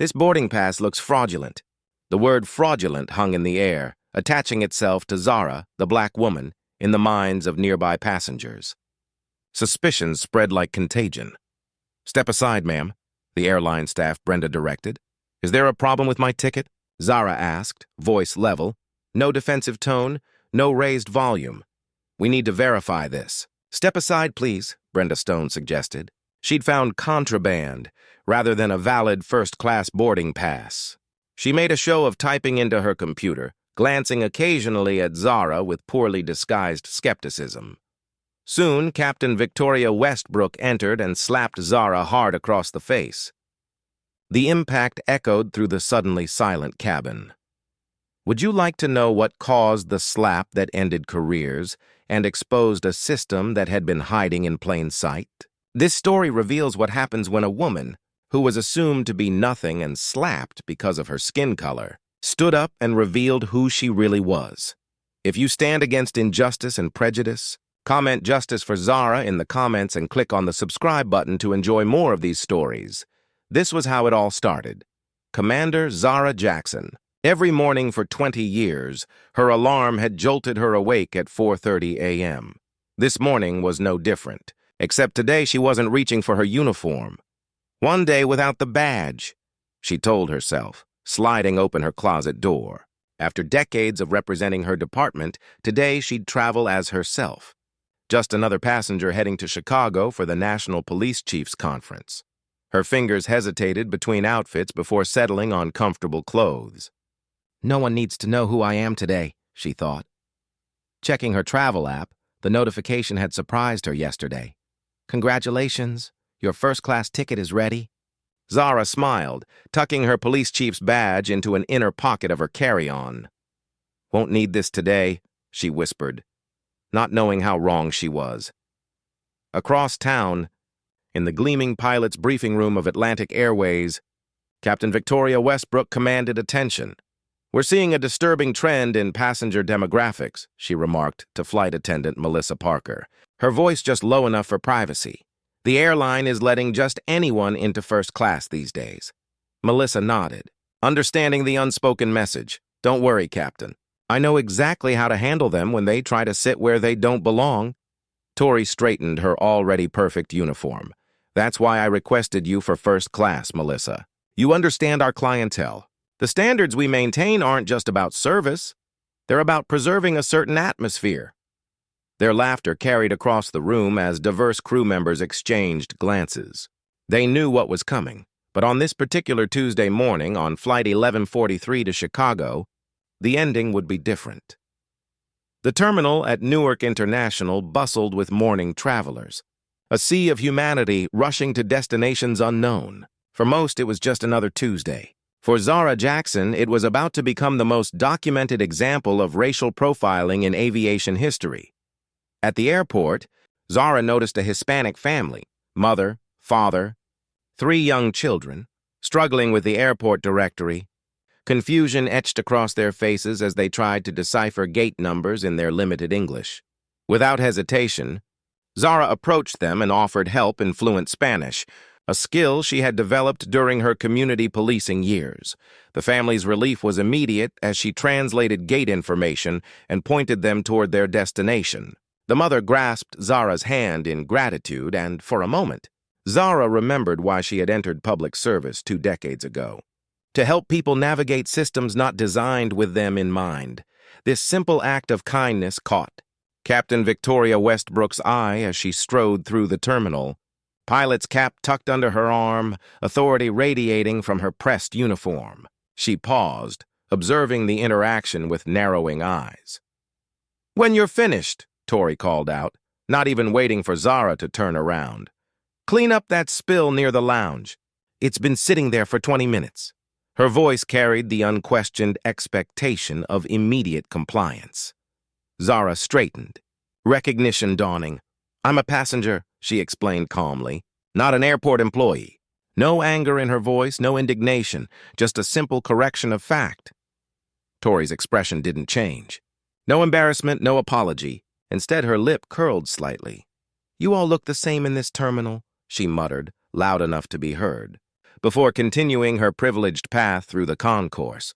This boarding pass looks fraudulent. The word fraudulent hung in the air, attaching itself to Zara, the black woman, in the minds of nearby passengers. Suspicions spread like contagion. "Step aside, ma'am," the airline staff Brenda directed. "Is there a problem with my ticket?" Zara asked, voice level. No defensive tone, no raised volume. "We need to verify this." "Step aside, please," Brenda Stone suggested. She'd found contraband rather than a valid first-class boarding pass. She made a show of typing into her computer, glancing occasionally at Zara with poorly disguised skepticism. Soon, Captain Victoria Westbrook entered and slapped Zara hard across the face. The impact echoed through the suddenly silent cabin. "Would you like to know what caused the slap that ended careers and exposed a system that had been hiding in plain sight? This story reveals what happens when a woman, who was assumed to be nothing and slapped because of her skin color, stood up and revealed who she really was. If you stand against injustice and prejudice, comment Justice for Zara in the comments and click on the subscribe button to enjoy more of these stories. This was how it all started. Commander Zara Jackson. Every morning for 20 years, her alarm had jolted her awake at 4:30 a.m. This morning was no different, except today she wasn't reaching for her uniform. One day without the badge, she told herself, sliding open her closet door. After decades of representing her department, today she'd travel as herself. Just another passenger heading to Chicago for the National Police Chiefs Conference. Her fingers hesitated between outfits before settling on comfortable clothes. "No one needs to know who I am today," she thought. Checking her travel app, the notification had surprised her yesterday. "Congratulations, your first-class ticket is ready." Zara smiled, tucking her police chief's badge into an inner pocket of her carry-on. "Won't need this today," she whispered, not knowing how wrong she was. Across town, in the gleaming pilot's briefing room of Atlantic Airways, Captain Victoria Westbrook commanded attention. "We're seeing a disturbing trend in passenger demographics," she remarked to flight attendant Melissa Parker, her voice just low enough for privacy. "The airline is letting just anyone into first class these days." Melissa nodded, understanding the unspoken message. "Don't worry, Captain. I know exactly how to handle them when they try to sit where they don't belong." Tori straightened her already perfect uniform. "That's why I requested you for first class, Melissa. You understand our clientele. The standards we maintain aren't just about service. They're about preserving a certain atmosphere." Their laughter carried across the room as diverse crew members exchanged glances. They knew what was coming, but on this particular Tuesday morning, on Flight 1143 to Chicago, the ending would be different. The terminal at Newark International bustled with morning travelers, a sea of humanity rushing to destinations unknown. For most, it was just another Tuesday. For Zara Jackson, it was about to become the most documented example of racial profiling in aviation history. At the airport, Zara noticed a Hispanic family, mother, father, 3 young children, struggling with the airport directory. Confusion etched across their faces as they tried to decipher gate numbers in their limited English. Without hesitation, Zara approached them and offered help in fluent Spanish, a skill she had developed during her community policing years. The family's relief was immediate as she translated gate information and pointed them toward their destination. The mother grasped Zara's hand in gratitude, and for a moment, Zara remembered why she had entered public service 2 decades ago. To help people navigate systems not designed with them in mind. This simple act of kindness caught Captain Victoria Westbrook's eye as she strode through the terminal, pilot's cap tucked under her arm, authority radiating from her pressed uniform. She paused, observing the interaction with narrowing eyes. "When you're finished," Tori called out, not even waiting for Zara to turn around. "Clean up that spill near the lounge. It's been sitting there for 20 minutes. Her voice carried the unquestioned expectation of immediate compliance. Zara straightened, recognition dawning. "I'm a passenger," she explained calmly, "not an airport employee." No anger in her voice, no indignation, just a simple correction of fact. Tori's expression didn't change. No embarrassment, no apology. Instead, her lip curled slightly. "You all look the same in this terminal," she muttered, loud enough to be heard. before continuing her privileged path through the concourse.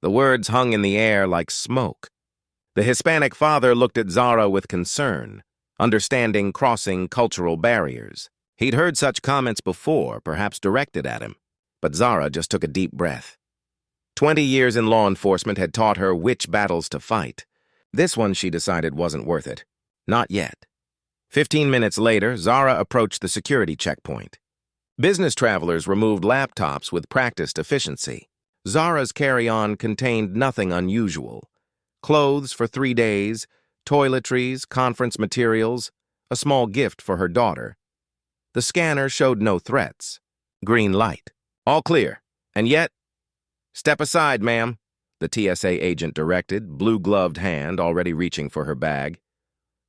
The words hung in the air like smoke. The Hispanic father looked at Zara with concern, understanding crossing cultural barriers. He'd heard such comments before, perhaps directed at him, but Zara just took a deep breath. 20 years in law enforcement had taught her which battles to fight. This one, she decided, wasn't worth it. Not yet. 15 minutes later, Zara approached the security checkpoint. Business travelers removed laptops with practiced efficiency. Zara's carry-on contained nothing unusual. Clothes for 3 days, toiletries, conference materials, a small gift for her daughter. The scanner showed no threats. Green light. All clear. And yet, "Step aside, ma'am," the TSA agent directed, blue-gloved hand already reaching for her bag.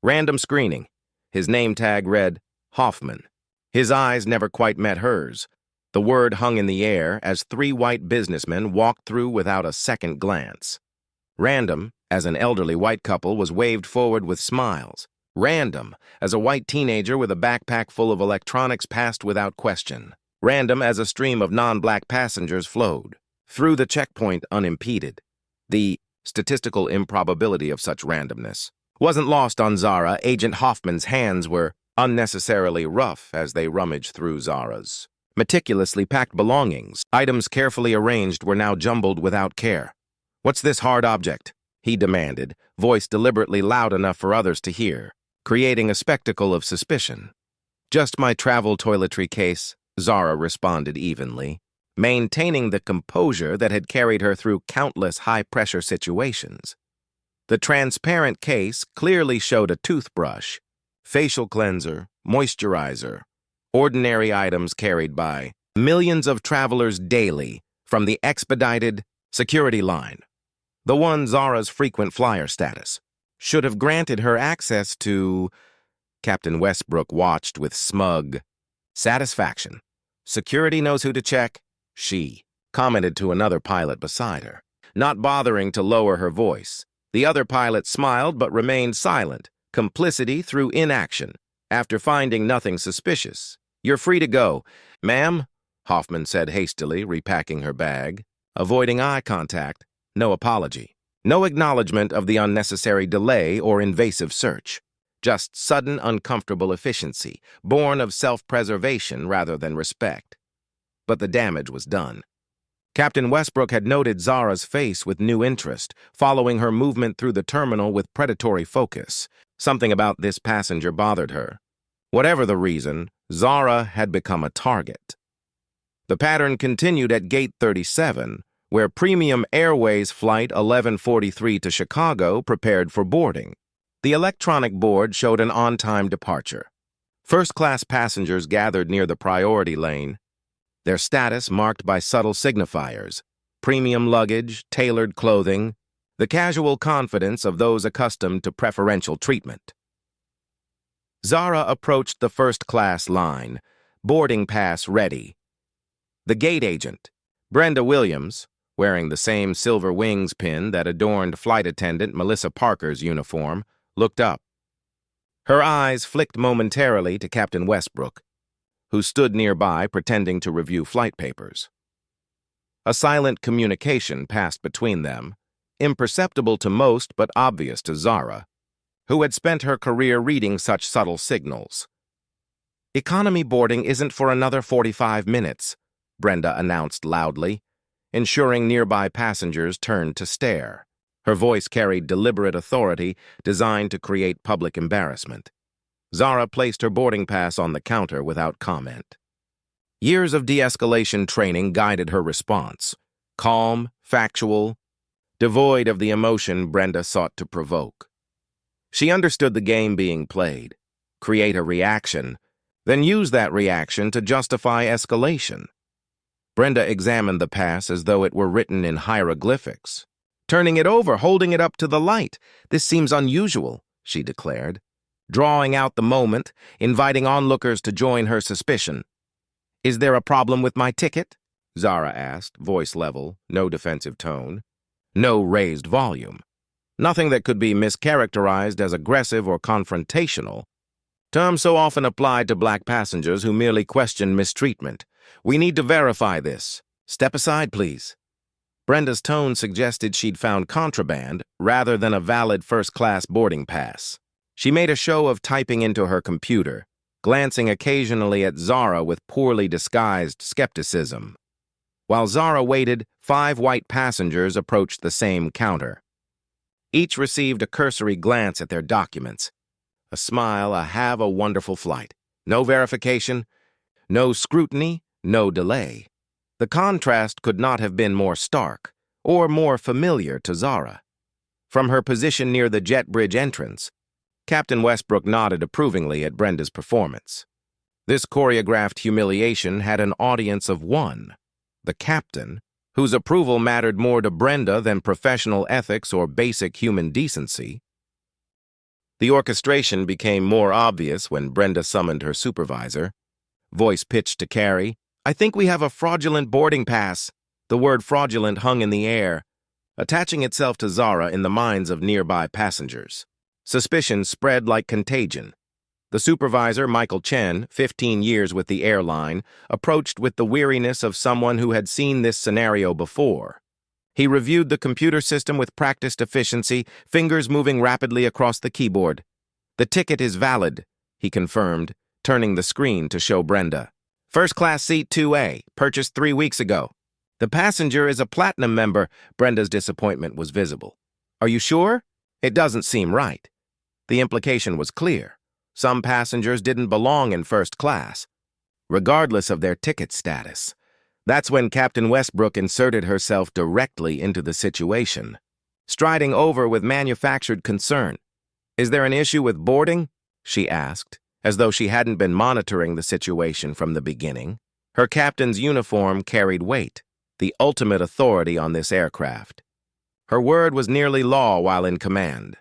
Random screening. His name tag read, Hoffman. His eyes never quite met hers. The word hung in the air as 3 white businessmen walked through without a second glance. Random, as an elderly white couple was waved forward with smiles. Random, as a white teenager with a backpack full of electronics passed without question. Random as a stream of non-black passengers flowed through the checkpoint unimpeded. The statistical improbability of such randomness wasn't lost on Zara. Agent Hoffman's hands were unnecessarily rough as they rummaged through Zara's meticulously packed belongings. Items carefully arranged were now jumbled without care. "What's this hard object?" he demanded, voice deliberately loud enough for others to hear, creating a spectacle of suspicion. "Just my travel toiletry case," Zara responded evenly, maintaining the composure that had carried her through countless high-pressure situations. The transparent case clearly showed a toothbrush, facial cleanser, moisturizer, ordinary items carried by millions of travelers daily from the expedited security line. The one Zara's frequent flyer status should have granted her access to. Captain Westbrook watched with smug satisfaction. "Security knows who to check," she commented to another pilot beside her, not bothering to lower her voice. The other pilot smiled but remained silent, complicity through inaction. After finding nothing suspicious, "You're free to go." "Ma'am," Hoffman said hastily, repacking her bag, avoiding eye contact. No apology. No acknowledgement of the unnecessary delay or invasive search. Just sudden, uncomfortable efficiency, born of self-preservation rather than respect. But the damage was done. Captain Westbrook had noted Zara's face with new interest, following her movement through the terminal with predatory focus. Something about this passenger bothered her. Whatever the reason, Zara had become a target. The pattern continued at Gate 37, where Premium Airways Flight 1143 to Chicago prepared for boarding. The electronic board showed an on-time departure. First-class passengers gathered near the priority lane, their status marked by subtle signifiers, premium luggage, tailored clothing, the casual confidence of those accustomed to preferential treatment. Zara approached the first-class line, boarding pass ready. The gate agent, Brenda Williams, wearing the same silver wings pin that adorned flight attendant Melissa Parker's uniform, looked up. Her eyes flicked momentarily to Captain Westbrook, who stood nearby pretending to review flight papers. A silent communication passed between them, imperceptible to most but obvious to Zara, who had spent her career reading such subtle signals. "Economy boarding isn't for another 45 minutes, Brenda announced loudly, ensuring nearby passengers turned to stare. Her voice carried deliberate authority designed to create public embarrassment. Zara placed her boarding pass on the counter without comment. Years of de-escalation training guided her response, calm, factual, devoid of the emotion Brenda sought to provoke. She understood the game being played, create a reaction, then use that reaction to justify escalation. Brenda examined the pass as though it were written in hieroglyphics. "Turning it over, holding it up to the light. This seems unusual," she declared, drawing out the moment, inviting onlookers to join her suspicion. "Is there a problem with my ticket?" Zara asked, voice level, no defensive tone, no raised volume. Nothing that could be mischaracterized as aggressive or confrontational, terms so often applied to black passengers who merely questioned mistreatment. We need to verify this. Step aside, please. Brenda's tone suggested she'd found contraband rather than a valid first-class boarding pass. She made a show of typing into her computer, glancing occasionally at Zara with poorly disguised skepticism. While Zara waited, 5 white passengers approached the same counter. Each received a cursory glance at their documents. A smile, a have a wonderful flight. No verification, no scrutiny, no delay. The contrast could not have been more stark or more familiar to Zara. From her position near the jet bridge entrance, Captain Westbrook nodded approvingly at Brenda's performance. This choreographed humiliation had an audience of one, the captain, whose approval mattered more to Brenda than professional ethics or basic human decency. The orchestration became more obvious when Brenda summoned her supervisor. Voice pitched to Carrie, "I think we have a fraudulent boarding pass." The word fraudulent hung in the air, attaching itself to Zara in the minds of nearby passengers. Suspicion spread like contagion. The supervisor, Michael Chen, 15 years with the airline, approached with the weariness of someone who had seen this scenario before. He reviewed the computer system with practiced efficiency, fingers moving rapidly across the keyboard. "The ticket is valid," he confirmed, turning the screen to show Brenda. "First-class seat 2A, purchased 3 weeks ago. The passenger is a platinum member." Brenda's disappointment was visible. "Are you sure? It doesn't seem right." The implication was clear. Some passengers didn't belong in first class, regardless of their ticket status. That's when Captain Westbrook inserted herself directly into the situation, striding over with manufactured concern. "Is there an issue with boarding?" she asked, as though she hadn't been monitoring the situation from the beginning. Her captain's uniform carried weight, the ultimate authority on this aircraft. Her word was nearly law while in command.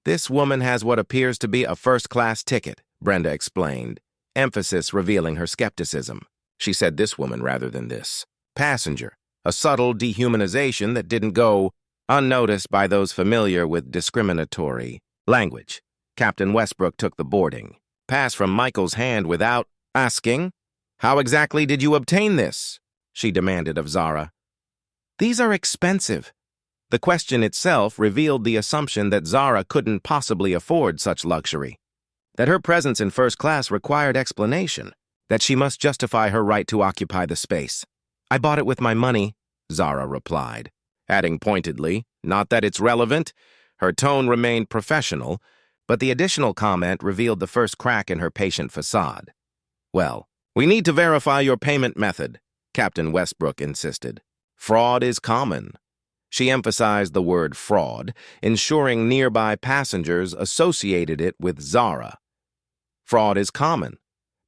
"This woman has what appears to be a first-class ticket," Brenda explained, emphasis revealing her skepticism. She said this woman rather than this passenger, a subtle dehumanization that didn't go unnoticed by those familiar with discriminatory language. Captain Westbrook took the boarding pass from Michael's hand without asking, "How exactly did you obtain this?" she demanded of Zara. "These are expensive." The question itself revealed the assumption that Zara couldn't possibly afford such luxury, that her presence in first class required explanation, that she must justify her right to occupy the space. "I bought it with my money," Zara replied, adding pointedly, "Not that it's relevant." Her tone remained professional, but the additional comment revealed the first crack in her patient facade. "Well, we need to verify your payment method," Captain Westbrook insisted. "Fraud is common." She emphasized the word fraud, ensuring nearby passengers associated it with Zara. Fraud is common,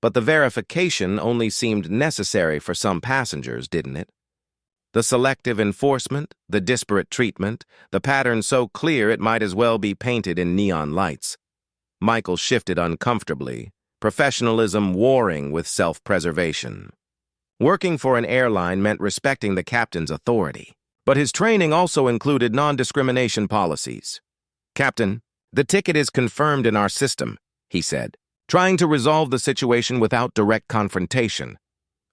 but the verification only seemed necessary for some passengers, didn't it? The selective enforcement, the disparate treatment, the pattern so clear it might as well be painted in neon lights. Michael shifted uncomfortably, professionalism warring with self-preservation. Working for an airline meant respecting the captain's authority. But his training also included non-discrimination policies. "Captain, the ticket is confirmed in our system," he said, trying to resolve the situation without direct confrontation.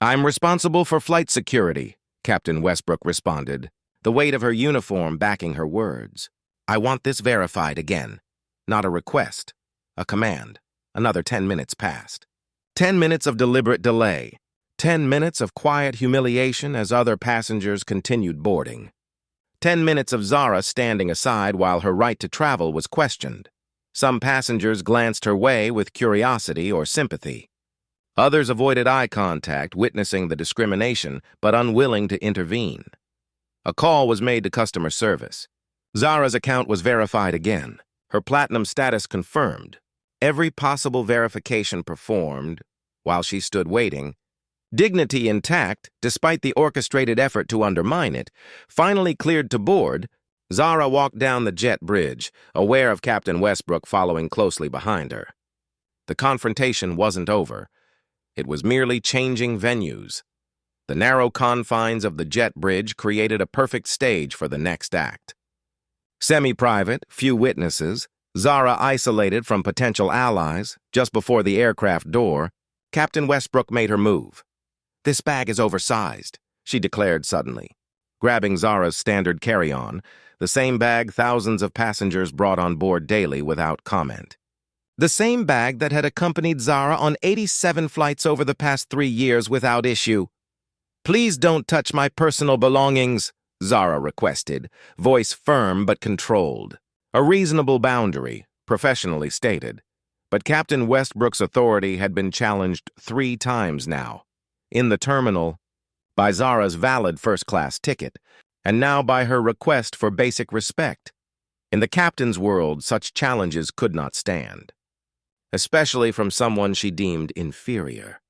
"I'm responsible for flight security," Captain Westbrook responded, the weight of her uniform backing her words. "I want this verified again. Not a request, a command." Another 10 minutes passed. 10 minutes of deliberate delay. 10 minutes of quiet humiliation as other passengers continued boarding. 10 minutes of Zara standing aside while her right to travel was questioned. Some passengers glanced her way with curiosity or sympathy. Others avoided eye contact, witnessing the discrimination, but unwilling to intervene. A call was made to customer service. Zara's account was verified again, her platinum status confirmed. Every possible verification performed while she stood waiting. Dignity intact, despite the orchestrated effort to undermine it, finally cleared to board, Zara walked down the jet bridge, aware of Captain Westbrook following closely behind her. The confrontation wasn't over. It was merely changing venues. The narrow confines of the jet bridge created a perfect stage for the next act. Semi-private, few witnesses, Zara isolated from potential allies, just before the aircraft door, Captain Westbrook made her move. "This bag is oversized," she declared suddenly, grabbing Zara's standard carry-on, the same bag thousands of passengers brought on board daily without comment. The same bag that had accompanied Zara on 87 flights over the past 3 years without issue. "Please don't touch my personal belongings," Zara requested, voice firm but controlled. A reasonable boundary, professionally stated. But Captain Westbrook's authority had been challenged 3 times now. In the terminal, by Zara's valid first-class ticket, and now by her request for basic respect. In the captain's world, such challenges could not stand, especially from someone she deemed inferior.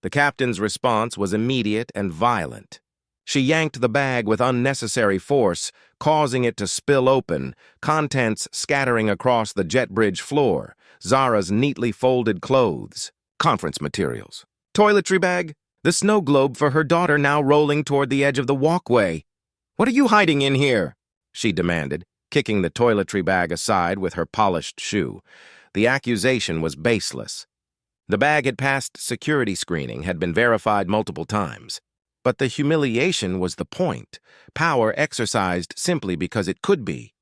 The captain's response was immediate and violent. She yanked the bag with unnecessary force, causing it to spill open, contents scattering across the jet bridge floor, Zara's neatly folded clothes, conference materials, toiletry bag, the snow globe for her daughter now rolling toward the edge of the walkway. "What are you hiding in here?" she demanded, kicking the toiletry bag aside with her polished shoe. The accusation was baseless. The bag had passed security screening, had been verified multiple times. But the humiliation was the point, power exercised simply because it could be.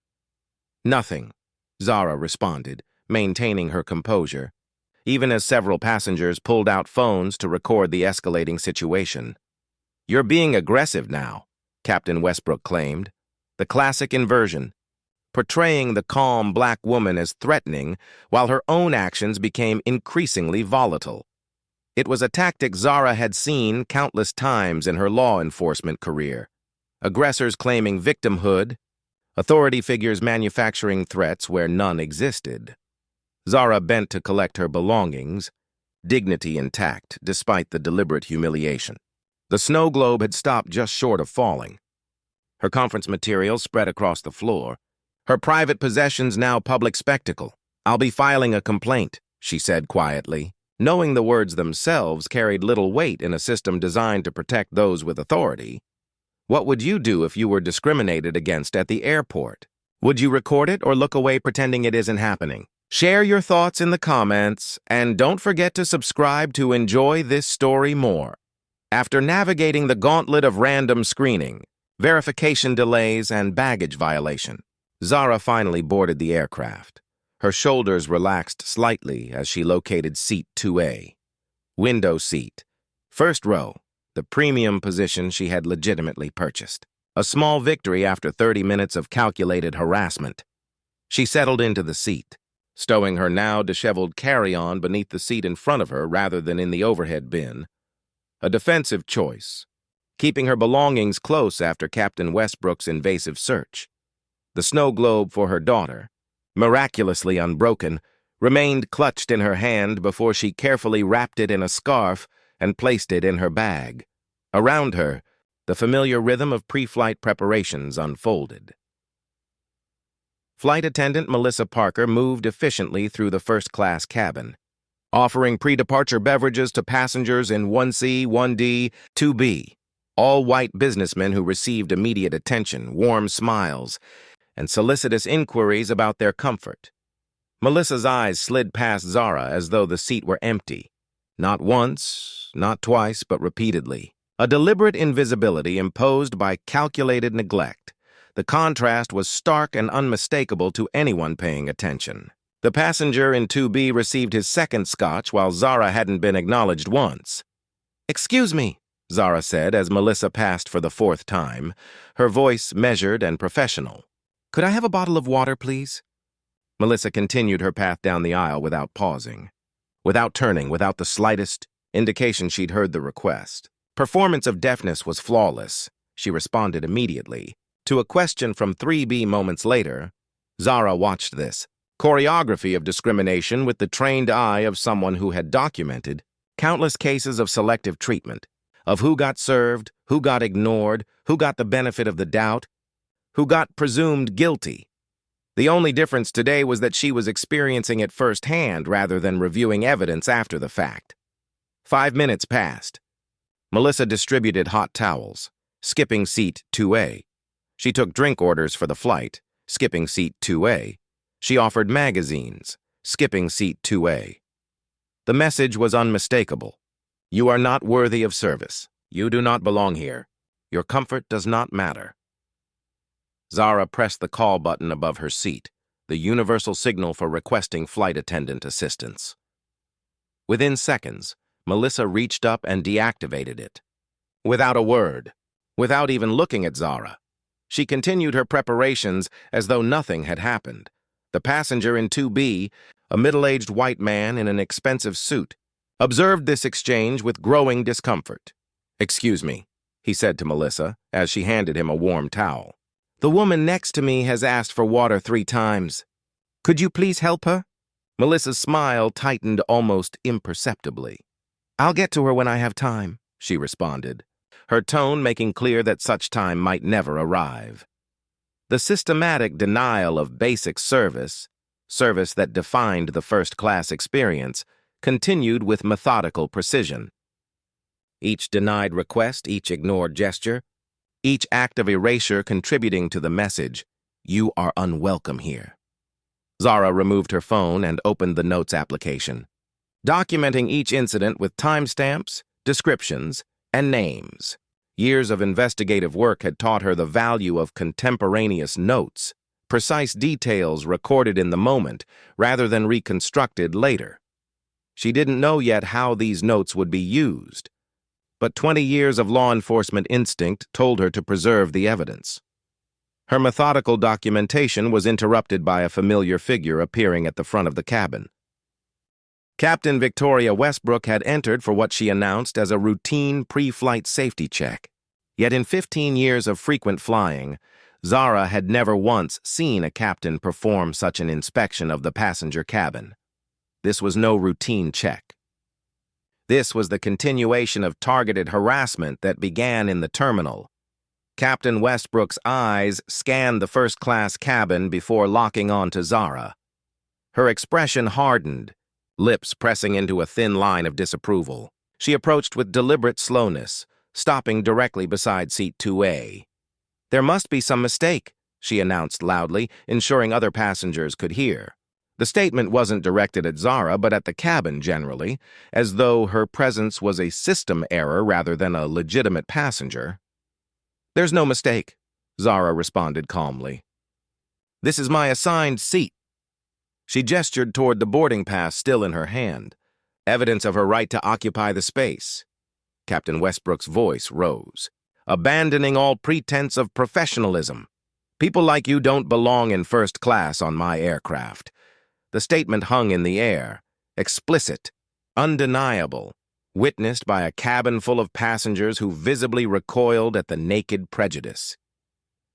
"Nothing," Zara responded, maintaining her composure, even as several passengers pulled out phones to record the escalating situation. "You're being aggressive now," Captain Westbrook claimed. The classic inversion, portraying the calm black woman as threatening while her own actions became increasingly volatile. It was a tactic Zara had seen countless times in her law enforcement career. Aggressors claiming victimhood, authority figures manufacturing threats where none existed. Zara bent to collect her belongings, dignity intact despite the deliberate humiliation. The snow globe had stopped just short of falling. Her conference materials spread across the floor. Her private possessions now public spectacle. "I'll be filing a complaint," she said quietly, knowing the words themselves carried little weight in a system designed to protect those with authority. What would you do if you were discriminated against at the airport? Would you record it or look away pretending it isn't happening? Share your thoughts in the comments, and don't forget to subscribe to enjoy this story more. After navigating the gauntlet of random screening, verification delays, and baggage violation, Zara finally boarded the aircraft. Her shoulders relaxed slightly as she located seat 2A. Window seat. First row, the premium position she had legitimately purchased. A small victory after 30 minutes of calculated harassment. She settled into the seat, stowing her now disheveled carry-on beneath the seat in front of her rather than in the overhead bin. A defensive choice, keeping her belongings close after Captain Westbrook's invasive search. The snow globe for her daughter, miraculously unbroken, remained clutched in her hand before she carefully wrapped it in a scarf and placed it in her bag. Around her, the familiar rhythm of pre-flight preparations unfolded. Flight attendant Melissa Parker moved efficiently through the first-class cabin, offering pre-departure beverages to passengers in 1C, 1D, 2B, all white businessmen who received immediate attention, warm smiles, and solicitous inquiries about their comfort. Melissa's eyes slid past Zara as though the seat were empty. Not once, not twice, but repeatedly. A deliberate invisibility imposed by calculated neglect. The contrast was stark and unmistakable to anyone paying attention. The passenger in 2B received his second scotch while Zara hadn't been acknowledged once. "Excuse me," Zara said as Melissa passed for the 4th time, her voice measured and professional. "Could I have a bottle of water, please?" Melissa continued her path down the aisle without pausing, without turning, without the slightest indication she'd heard the request. Performance of deafness was flawless. She responded immediately. To a question from 3B moments later, Zara watched this choreography of discrimination with the trained eye of someone who had documented countless cases of selective treatment, of who got served, who got ignored, who got the benefit of the doubt, who got presumed guilty. The only difference today was that she was experiencing it firsthand rather than reviewing evidence after the fact. 5 minutes passed. Melissa distributed hot towels, skipping seat 2A. She took drink orders for the flight, skipping seat 2A. She offered magazines, skipping seat 2A. The message was unmistakable. You are not worthy of service. You do not belong here. Your comfort does not matter. Zara pressed the call button above her seat, the universal signal for requesting flight attendant assistance. Within seconds, Melissa reached up and deactivated it. Without a word, without even looking at Zara, she continued her preparations as though nothing had happened. The passenger in 2B, a middle-aged white man in an expensive suit, observed this exchange with growing discomfort. "Excuse me," he said to Melissa as she handed him a warm towel. "The woman next to me has asked for water 3 times. Could you please help her?" Melissa's smile tightened almost imperceptibly. "I'll get to her when I have time," she responded, her tone making clear that such time might never arrive. The systematic denial of basic service that defined the first-class experience, continued with methodical precision. Each denied request, each ignored gesture, each act of erasure contributing to the message, "You are unwelcome here." Zara removed her phone and opened the notes application, documenting each incident with timestamps, descriptions, and names. Years of investigative work had taught her the value of contemporaneous notes, precise details recorded in the moment rather than reconstructed later. She didn't know yet how these notes would be used, but 20 years of law enforcement instinct told her to preserve the evidence. Her methodical documentation was interrupted by a familiar figure appearing at the front of the cabin. Captain Victoria Westbrook had entered for what she announced as a routine pre-flight safety check. Yet in 15 years of frequent flying, Zara had never once seen a captain perform such an inspection of the passenger cabin. This was no routine check. This was the continuation of targeted harassment that began in the terminal. Captain Westbrook's eyes scanned the first-class cabin before locking on to Zara. Her expression hardened, lips pressing into a thin line of disapproval. She approached with deliberate slowness, stopping directly beside seat 2A. "There must be some mistake," she announced loudly, ensuring other passengers could hear. The statement wasn't directed at Zara, but at the cabin generally, as though her presence was a system error rather than a legitimate passenger. "There's no mistake," Zara responded calmly. "This is my assigned seat." She gestured toward the boarding pass still in her hand, evidence of her right to occupy the space. Captain Westbrook's voice rose, abandoning all pretense of professionalism. "People like you don't belong in first class on my aircraft." The statement hung in the air, explicit, undeniable, witnessed by a cabin full of passengers who visibly recoiled at the naked prejudice.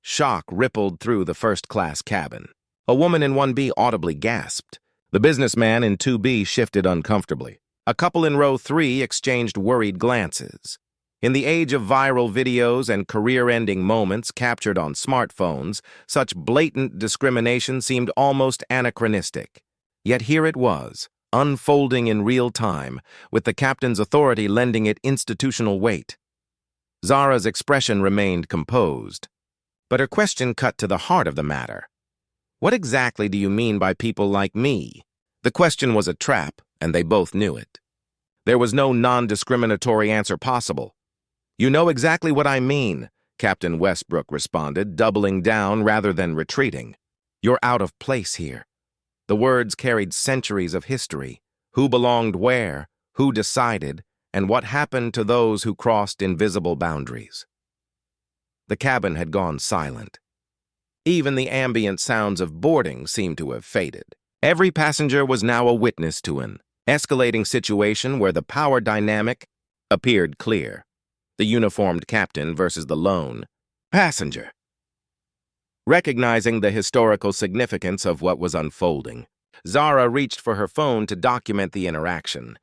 Shock rippled through the first-class cabin. A woman in 1B audibly gasped. The businessman in 2B shifted uncomfortably. A couple in row 3 exchanged worried glances. In the age of viral videos and career-ending moments captured on smartphones, such blatant discrimination seemed almost anachronistic. Yet here it was, unfolding in real time, with the captain's authority lending it institutional weight. Zara's expression remained composed, but her question cut to the heart of the matter. "What exactly do you mean by people like me?" The question was a trap, and they both knew it. There was no non-discriminatory answer possible. "You know exactly what I mean," Captain Westbrook responded, doubling down rather than retreating. "You're out of place here." The words carried centuries of history. Who belonged where, who decided, and what happened to those who crossed invisible boundaries. The cabin had gone silent. Even the ambient sounds of boarding seemed to have faded. Every passenger was now a witness to an escalating situation where the power dynamic appeared clear. The uniformed captain versus the lone passenger. Recognizing the historical significance of what was unfolding, Zara reached for her phone to document the interaction.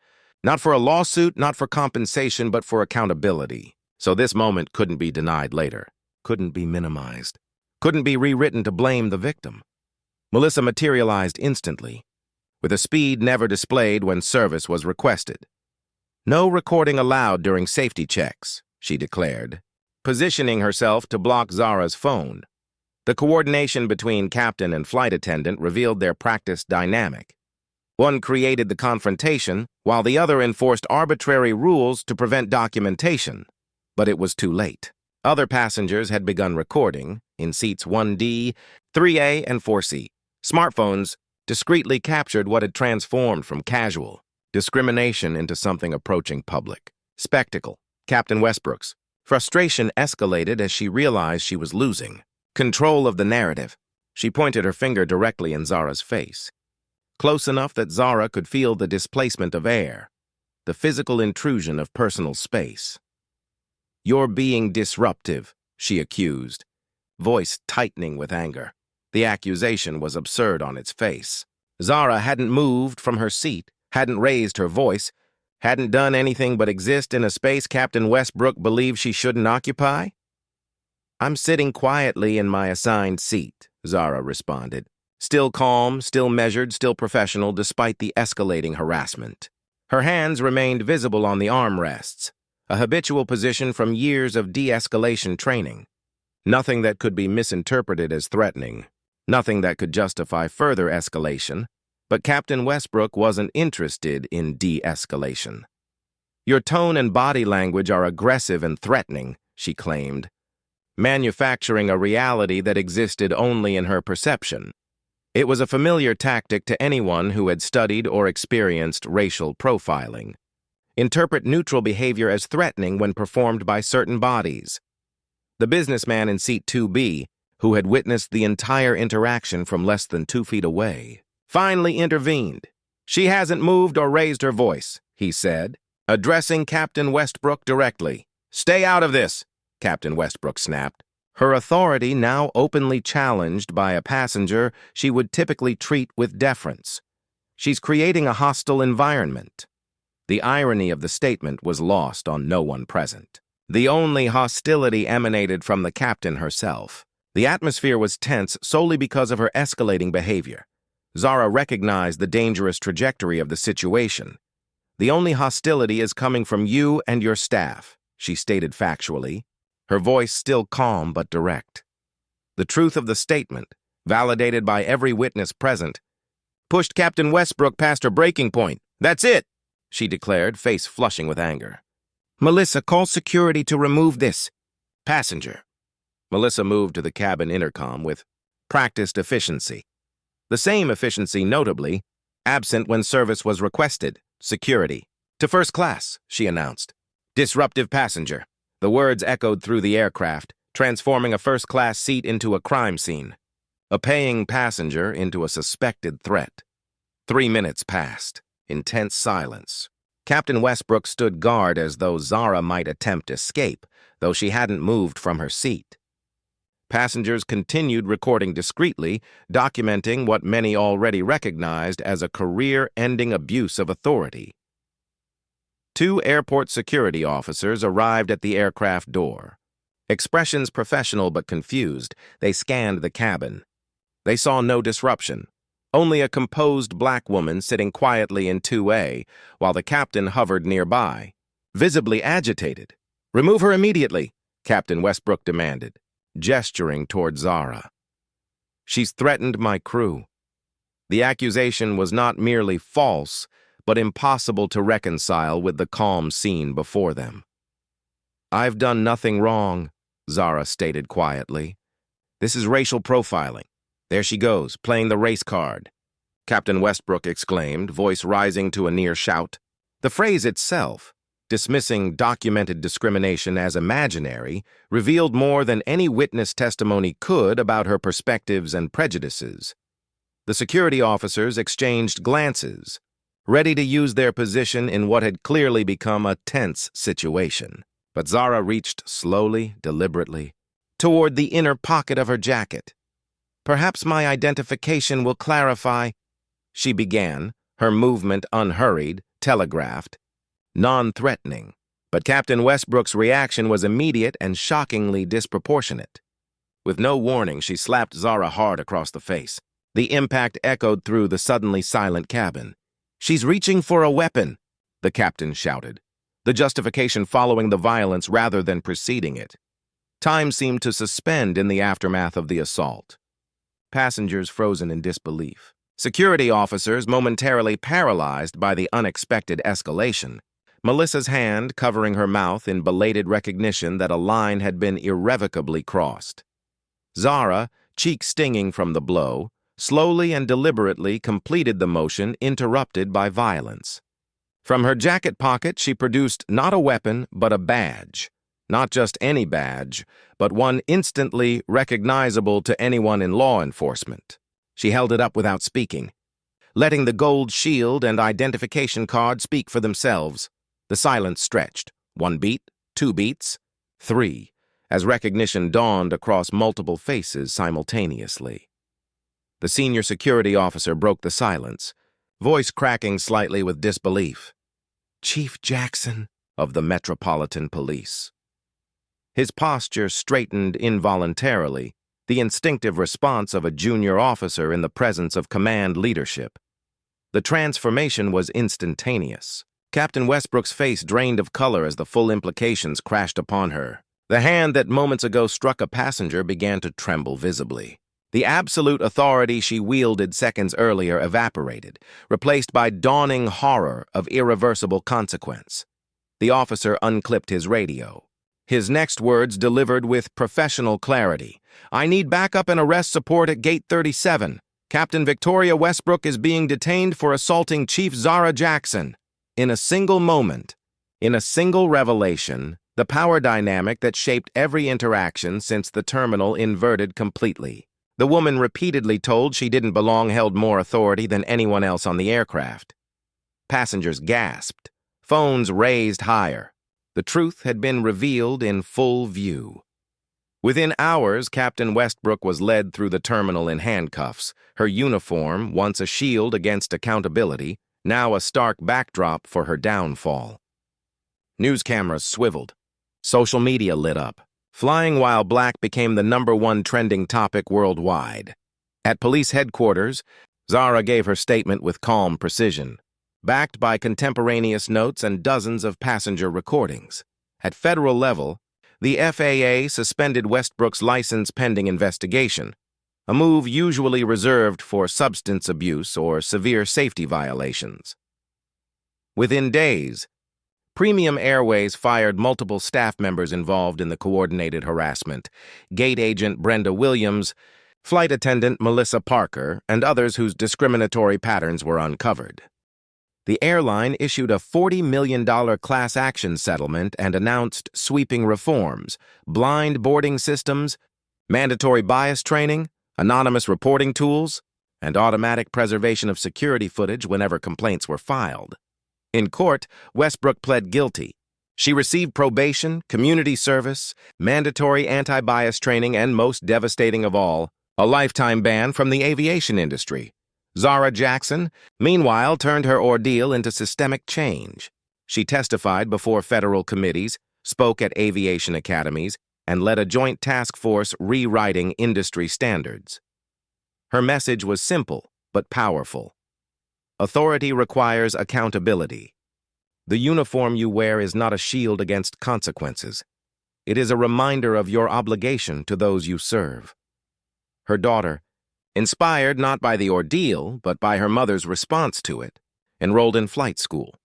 Not for a lawsuit, not for compensation, but for accountability. So this moment couldn't be denied later, couldn't be minimized, couldn't be rewritten to blame the victim. Melissa materialized instantly, with a speed never displayed when service was requested. "No recording allowed during safety checks," she declared, positioning herself to block Zara's phone. The coordination between captain and flight attendant revealed their practice dynamic. One created the confrontation, while the other enforced arbitrary rules to prevent documentation. But it was too late. Other passengers had begun recording, in seats 1D, 3A, and 4C. Smartphones discreetly captured what had transformed from casual discrimination into something approaching public spectacle. Captain Westbrook's frustration escalated as she realized she was losing control of the narrative. She pointed her finger directly in Zara's face, close enough that Zara could feel the displacement of air, the physical intrusion of personal space. "You're being disruptive," she accused, voice tightening with anger. The accusation was absurd on its face. Zara hadn't moved from her seat, hadn't raised her voice, hadn't done anything but exist in a space Captain Westbrook believed she shouldn't occupy. "I'm sitting quietly in my assigned seat," Zara responded. Still calm, still measured, still professional despite the escalating harassment. Her hands remained visible on the armrests, a habitual position from years of de-escalation training. Nothing that could be misinterpreted as threatening, nothing that could justify further escalation, but Captain Westbrook wasn't interested in de-escalation. "Your tone and body language are aggressive and threatening," she claimed, manufacturing a reality that existed only in her perception. It was a familiar tactic to anyone who had studied or experienced racial profiling. Interpret neutral behavior as threatening when performed by certain bodies. The businessman in seat 2B, who had witnessed the entire interaction from less than 2 feet away, finally intervened. "She hasn't moved or raised her voice," he said, addressing Captain Westbrook directly. "Stay out of this," Captain Westbrook snapped, her authority now openly challenged by a passenger she would typically treat with deference. "She's creating a hostile environment." The irony of the statement was lost on no one present. The only hostility emanated from the captain herself. The atmosphere was tense solely because of her escalating behavior. Zara recognized the dangerous trajectory of the situation. "The only hostility is coming from you and your staff," she stated factually, her voice still calm but direct. The truth of the statement, validated by every witness present, pushed Captain Westbrook past her breaking point. "That's it," she declared, face flushing with anger. "Melissa, call security to remove this passenger." Melissa moved to the cabin intercom with practiced efficiency. The same efficiency, notably, absent when service was requested. "Security. To first class," she announced. "Disruptive passenger." The words echoed through the aircraft, transforming a first-class seat into a crime scene, a paying passenger into a suspected threat. 3 minutes passed. Intense silence. Captain Westbrook stood guard as though Zara might attempt escape, though she hadn't moved from her seat. Passengers continued recording discreetly, documenting what many already recognized as a career-ending abuse of authority. 2 airport security officers arrived at the aircraft door. Expressions professional but confused, they scanned the cabin. They saw no disruption, only a composed black woman sitting quietly in 2A, while the captain hovered nearby, visibly agitated. "Remove her immediately," Captain Westbrook demanded, gesturing toward Zara. "She's threatened my crew." The accusation was not merely false, but impossible to reconcile with the calm scene before them. "I've done nothing wrong," Zara stated quietly. "This is racial profiling. There she goes, playing the race card," Captain Westbrook exclaimed, voice rising to a near shout. The phrase itself, dismissing documented discrimination as imaginary, revealed more than any witness testimony could about her perspectives and prejudices. The security officers exchanged glances, ready to use their position in what had clearly become a tense situation. But Zara reached slowly, deliberately, toward the inner pocket of her jacket. "Perhaps my identification will clarify," she began, her movement unhurried, telegraphed, non-threatening. But Captain Westbrook's reaction was immediate and shockingly disproportionate. With no warning, she slapped Zara hard across the face. The impact echoed through the suddenly silent cabin. "She's reaching for a weapon," the captain shouted, the justification following the violence rather than preceding it. Time seemed to suspend in the aftermath of the assault. Passengers frozen in disbelief. Security officers momentarily paralyzed by the unexpected escalation. Melissa's hand covering her mouth in belated recognition that a line had been irrevocably crossed. Zara, cheek stinging from the blow, slowly and deliberately completed the motion interrupted by violence. From her jacket pocket, she produced not a weapon, but a badge. Not just any badge, but one instantly recognizable to anyone in law enforcement. She held it up without speaking, letting the gold shield and identification card speak for themselves. The silence stretched. 1 beat, 2 beats, 3, as recognition dawned across multiple faces simultaneously. The senior security officer broke the silence, voice cracking slightly with disbelief. Chief Jackson of the Metropolitan Police. His posture straightened involuntarily, the instinctive response of a junior officer in the presence of command leadership. The transformation was instantaneous. Captain Westbrook's face drained of color as the full implications crashed upon her. The hand that moments ago struck a passenger began to tremble visibly. The absolute authority she wielded seconds earlier evaporated, replaced by dawning horror of irreversible consequence. The officer unclipped his radio. His next words delivered with professional clarity. I need backup and arrest support at Gate 37. Captain Victoria Westbrook is being detained for assaulting Chief Zara Jackson. In a single moment, in a single revelation, the power dynamic that shaped every interaction since the terminal inverted completely. The woman repeatedly told she didn't belong held more authority than anyone else on the aircraft. Passengers gasped. Phones raised higher. The truth had been revealed in full view. Within hours, Captain Westbrook was led through the terminal in handcuffs, her uniform, once a shield against accountability, now a stark backdrop for her downfall. News cameras swiveled. Social media lit up. Flying while black became the #1 trending topic worldwide. At police headquarters, Zara gave her statement with calm precision, backed by contemporaneous notes and dozens of passenger recordings. At federal level, the FAA suspended Westbrook's license pending investigation, a move usually reserved for substance abuse or severe safety violations. Within days, Premium Airways fired multiple staff members involved in the coordinated harassment: gate agent Brenda Williams, flight attendant Melissa Parker, and others whose discriminatory patterns were uncovered. The airline issued a $40 million class action settlement and announced sweeping reforms: blind boarding systems, mandatory bias training, anonymous reporting tools, and automatic preservation of security footage whenever complaints were filed. In court, Westbrook pled guilty. She received probation, community service, mandatory anti-bias training, and most devastating of all, a lifetime ban from the aviation industry. Zara Jackson, meanwhile, turned her ordeal into systemic change. She testified before federal committees, spoke at aviation academies, and led a joint task force rewriting industry standards. Her message was simple but powerful. Authority requires accountability. The uniform you wear is not a shield against consequences. It is a reminder of your obligation to those you serve. Her daughter, inspired not by the ordeal, but by her mother's response to it, enrolled in flight school.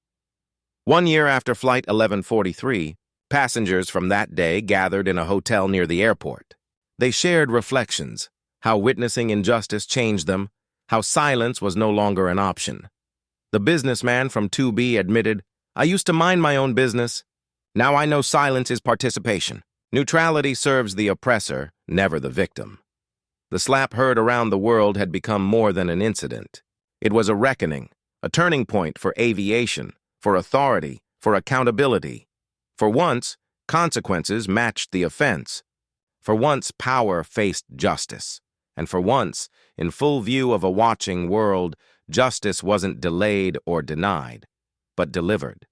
1 year after Flight 1143, passengers from that day gathered in a hotel near the airport. They shared reflections, how witnessing injustice changed them, how silence was no longer an option. The businessman from 2B admitted, I used to mind my own business. Now I know silence is participation. Neutrality serves the oppressor, never the victim. The slap heard around the world had become more than an incident. It was a reckoning, a turning point for aviation, for authority, for accountability. For once, consequences matched the offense. For once, power faced justice. And for once, in full view of a watching world, justice wasn't delayed or denied, but delivered.